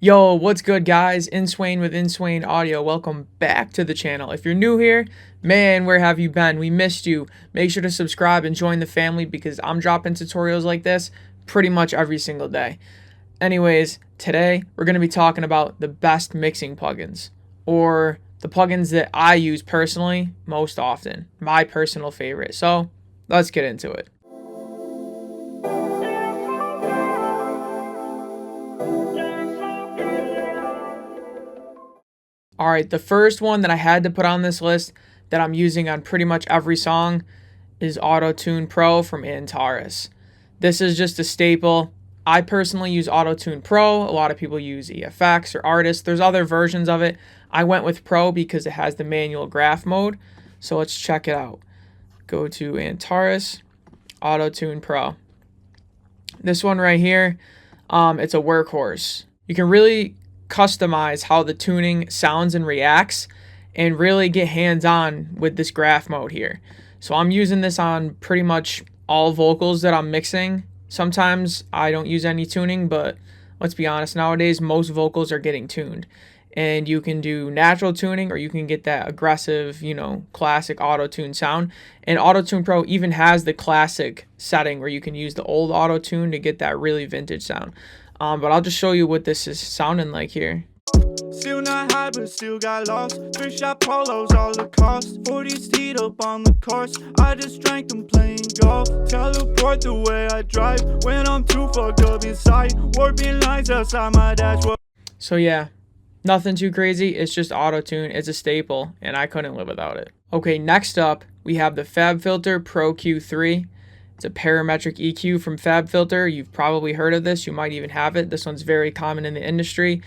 Yo, what's good, guys? Inswain with Inswain Audio. Welcome back to the channel. If you're new here, man, where have you been? We missed you. Make sure to subscribe and join the family because I'm dropping tutorials like this pretty much every single day. Anyways, today we're going to be talking about the best mixing plugins, or the plugins that I use personally most often, my personal favorite. So let's get into it. Alright, the first one that I had to put on this list that I'm using on pretty much every song is Auto-Tune Pro from Antares. This is just a staple. I personally use Auto-Tune Pro. A lot of people use EFX or Artist. There's other versions of it. I went with Pro because it has the manual graph mode. So let's check it out. Go to Antares, Auto-Tune Pro. This one right here, it's a workhorse. You can really customize how the tuning sounds and reacts and really get hands-on with this graph mode here. So I'm using this on pretty much all vocals that I'm mixing. Sometimes I don't use any tuning, but let's be honest, nowadays most vocals are getting tuned. And you can do natural tuning or you can get that aggressive, classic auto-tune sound. And Auto-Tune Pro even has the classic setting where you can use the old auto-tune to get that really vintage sound. But I'll just show you what this is sounding like here. Still not high, but still got lost. Thrift-shop polos, all the cost. 40s teed up on the course. I just drank them playing golf. Teleport the way I drive when I'm too fucked up inside. Warping lines outside my dashboard. So yeah, nothing too crazy. It's just auto-tune. It's a staple, and I couldn't live without it. Okay, next up, we have the FabFilter Pro Q3. It's a parametric EQ from FabFilter. You've probably heard of this. You might even have it. This one's very common in the industry.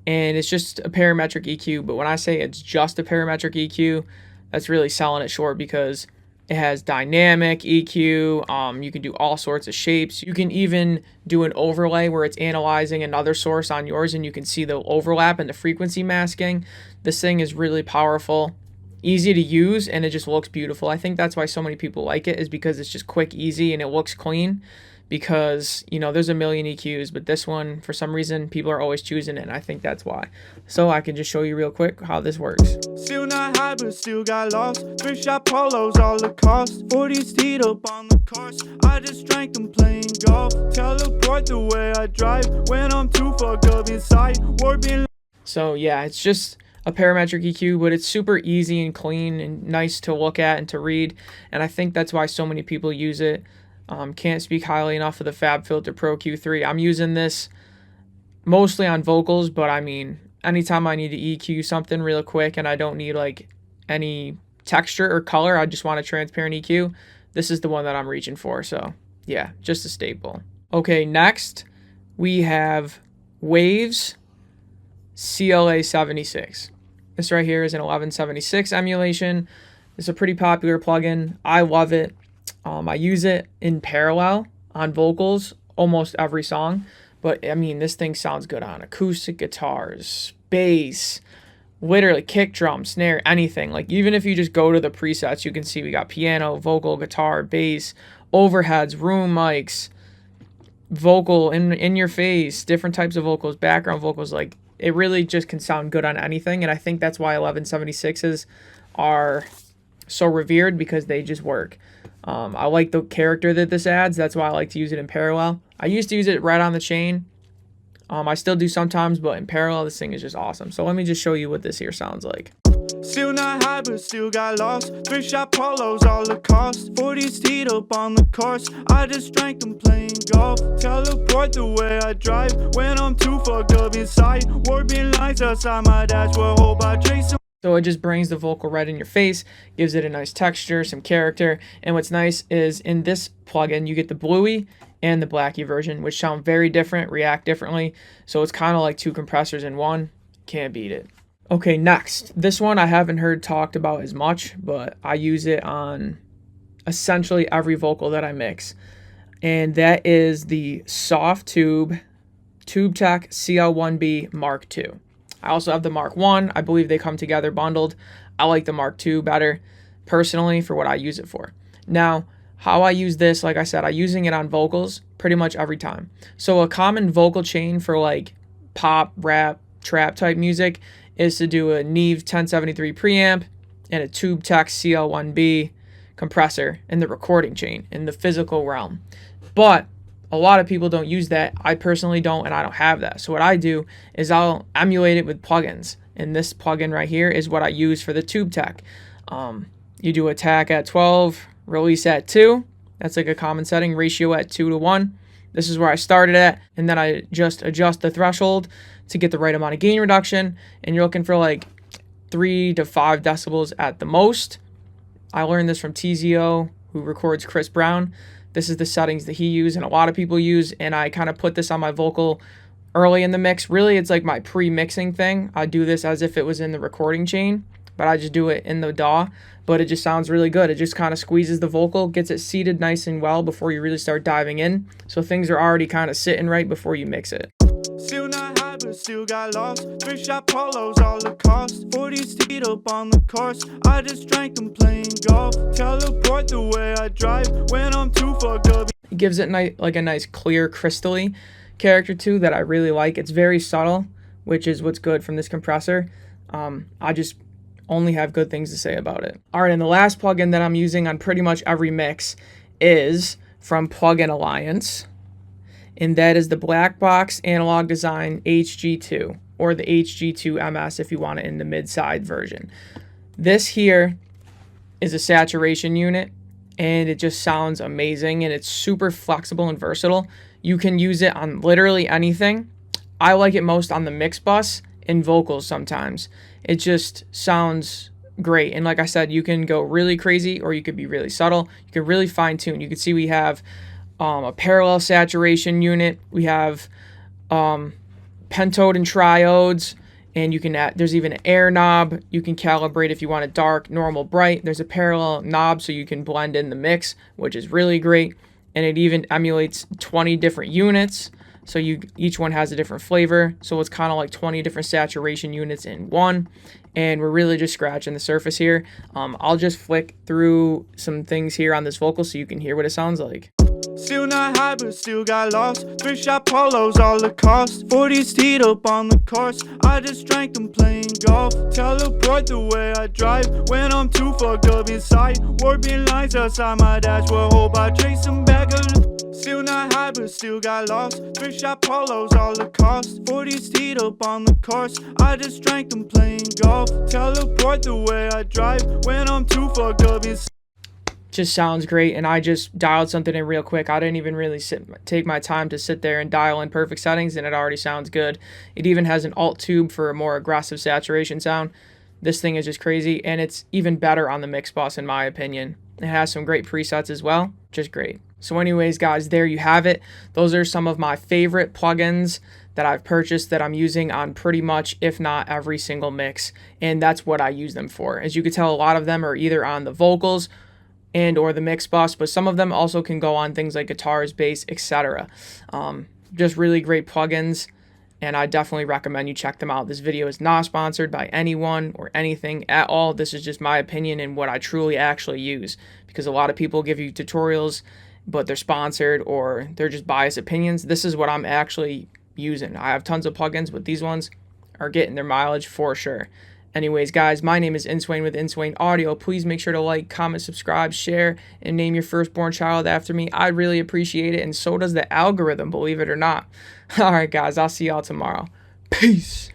And it's just a parametric EQ. But when I say it's just a parametric EQ, that's really selling it short because it has dynamic EQ. You can do all sorts of shapes. You can even do an overlay where it's analyzing another source on yours and you can see the overlap and the frequency masking. This thing is really powerful, easy to use, and it just looks beautiful. I think that's why so many people like it, is because it's just quick, easy, and it looks clean. Because, there's a million EQs, but this one, for some reason, people are always choosing it, and I think that's why. So I can just show you real quick how this works. Still not high, but still got lost. Thrift-shop polos, all the cost. 40s teed up on the course. I just drank them playing golf. Teleport the way I drive when I'm too fucked up inside. Warping. So yeah, it's just a parametric EQ, but it's super easy and clean and nice to look at and to read, and I think that's why so many people use it. Can't speak highly enough of the FabFilter Pro Q3. I'm using this mostly on vocals, but I mean, anytime I need to EQ something real quick and I don't need like any texture or color, I just want a transparent EQ, this is the one that I'm reaching for. So yeah, just a staple. Okay, next we have Waves CLA 76. This right here is an 1176 emulation. It's a pretty popular plugin. I love it. I use it in parallel on vocals almost every song, but I mean, this thing sounds good on acoustic guitars, bass, literally kick drum, snare, anything. Like, even if you just go to the presets, you can see we got piano, vocal, guitar, bass, overheads, room mics, vocal, in your face, different types of vocals, background vocals. Like, it really just can sound good on anything, and I think that's why 1176s are so revered, because they just work. I like the character that this adds. That's why I like to use it in parallel. I used to use it right on the chain. I still do sometimes, but in parallel, this thing is just awesome. So let me just show you what this here sounds like. Still not high, but still got lost. Thrift-shop polos, all the cost. 40s teed up on the course. I just drank them playing golf. Teleport the way I drive when I'm too fucked up inside. Warping lines outside my dashboard. Hope I chase. So it just brings the vocal right in your face, gives it a nice texture, some character. And what's nice is in this plugin, you get the bluey and the blacky version, which sound very different, react differently. So it's kind of like two compressors in one. Can't beat it. Okay, next. This one I haven't heard talked about as much, but I use it on essentially every vocal that I mix. And that is the Softube TubeTech CL1B Mark II. I also have the Mark 1. I believe they come together bundled. I like the Mark II better, personally, for what I use it for. Now, how I use this, like I said, I'm using it on vocals pretty much every time. So a common vocal chain for like pop, rap, trap type music is to do a Neve 1073 preamp and a TubeTech CL1B compressor in the recording chain in the physical realm. But a lot of people don't use that. I personally don't, and I don't have that. So what I do is I'll emulate it with plugins. And this plugin right here is what I use for the TubeTech. You do attack at 12, release at 2. That's like a common setting, ratio at 2:1. This is where I started at, and then I just adjust the threshold to get the right amount of gain reduction, and you're looking for like 3 to 5 decibels at the most. I learned this from TZO, who records Chris Brown. This is the settings that he used and a lot of people use, and I kind of put this on my vocal early in the mix. Really, it's like my pre-mixing thing. I do this as if it was in the recording chain, but I just do it in the DAW, but it just sounds really good. It just kind of squeezes the vocal, gets it seated nice and well before you really start diving in, so things are already kind of sitting right before you mix it. Still not high, but still got lost. Thrift-shop polos, all the cost. 40s teed up on the course. I just drank them playing golf. Teleport the way I drive when I'm too fucked up. It gives it like a nice clear crystally character too that I really like. It's very subtle, which is what's good from this compressor. I just only have good things to say about it. All right, and the last plugin that I'm using on pretty much every mix is from Plugin Alliance, and that is the Black Box Analog Design HG2, or the HG2 MS if you want it in the mid-side version. This here is a saturation unit, and it just sounds amazing, and it's super flexible and versatile. You can use it on literally anything. I like it most on the mix bus and vocals sometimes. It just sounds great. And like I said, you can go really crazy or you could be really subtle. You can really fine tune. You can see we have a parallel saturation unit. We have pentode and triodes, and you can add, there's even an air knob. You can calibrate if you want it dark, normal, bright. There's a parallel knob so you can blend in the mix, which is really great. And it even emulates 20 different units. So each one has a different flavor. So it's kind of like 20 different saturation units in one. And we're really just scratching the surface here. I'll just flick through some things here on this vocal so you can hear what it sounds like. Still not high, but still got lost. Thrift-shop polos, all the cost. 40s teed up on the course. I just drank them playing golf. Teleport the way I drive when I'm too fucked up inside. Warping lines outside my dashboard. Hope I trace them back a Still not high, but still got lost. Thrift-shop polos, all the cost. 40s teed up on the course. I just drank them playing golf. Teleport the way I drive when I'm too fucked up inside. Just sounds great, and I just dialed something in real quick. I didn't even really take my time to sit there and dial in perfect settings, and it already sounds good. It even has an alt tube for a more aggressive saturation sound. This thing is just crazy, and it's even better on the mix bus in my opinion. It has some great presets as well, just great. So anyways, guys, there you have it. Those are some of my favorite plugins that I've purchased that I'm using on pretty much, if not every single mix, and that's what I use them for. As you can tell, a lot of them are either on the vocals and or the mix bus, but some of them also can go on things like guitars, bass, etc. Just really great plugins, and I definitely recommend you check them out. This video is not sponsored by anyone or anything at all. This is just my opinion and what I truly actually use, because a lot of people give you tutorials, but they're sponsored or they're just biased opinions. This is what I'm actually using. I have tons of plugins, but these ones are getting their mileage for sure. Anyways, guys, my name is Inswain with Inswain Audio. Please make sure to like, comment, subscribe, share, and name your firstborn child after me. I really appreciate it, and so does the algorithm, believe it or not. All right, guys, I'll see y'all tomorrow. Peace.